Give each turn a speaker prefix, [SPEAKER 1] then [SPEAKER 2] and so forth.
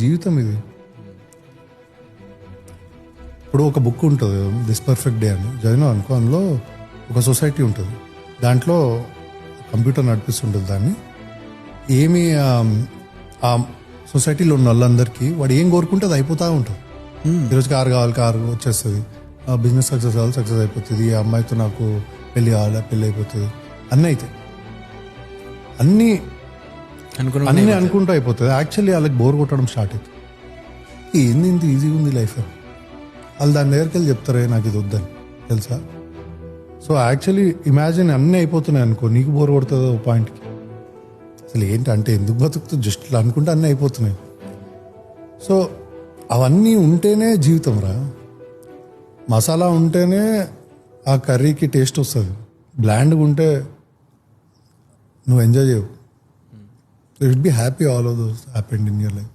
[SPEAKER 1] జీవితం ఇది. ఇప్పుడు ఒక బుక్ ఉంటుంది దిస్ పర్ఫెక్ట్ డే అని చదివినా అనుకో, అందులో ఒక సొసైటీ ఉంటుంది, దాంట్లో కంప్యూటర్ నడిపిస్తుంటుంది దాన్ని. ఏమి ఆ సొసైటీలో ఉన్న వాళ్ళందరికీ వాడు ఏం కోరుకుంటే అది అయిపోతూ ఉంటుంది. ఈరోజు కారు కావాలి, కారు వచ్చేస్తుంది, బిజినెస్ సక్సెస్ కావాలి, సక్సెస్ అయిపోతుంది, ఈ అమ్మాయితో నాకు పెళ్ళి కావాలి, పెళ్ళి అయిపోతుంది, అన్నీ అవుతాయి, అన్నీ అనుకుంటూ అయిపోతుంది. యాక్చువల్లీ వాళ్ళకి బోర్ కొట్టడం స్టార్ట్ అవుతుంది. ఏంది ఇంత ఈజీగా ఉంది లైఫ్, వాళ్ళు దాని దగ్గరికి వెళ్ళి చెప్తారే నాకు ఇది వద్దని, తెలుసా? సో యాక్చువల్లీ ఇమాజిన్ అన్నీ అయిపోతున్నాయి అనుకో, నీకు బోర్ కొడుతుంది ఒక పాయింట్కి. అసలు ఏంటంటే ఎందుకు బతుకుతుంది, జస్ట్ ఇట్లా అనుకుంటే అన్నీ అయిపోతున్నాయి. సో అవన్నీ ఉంటేనే జీవితం రా. మసాలా ఉంటేనే ఆ కర్రీకి టేస్ట్ వస్తుంది. బ్లాండ్గా ఉంటే నువ్వు ఎంజాయ్ చేయవు. You should be happy all of those happened in your life.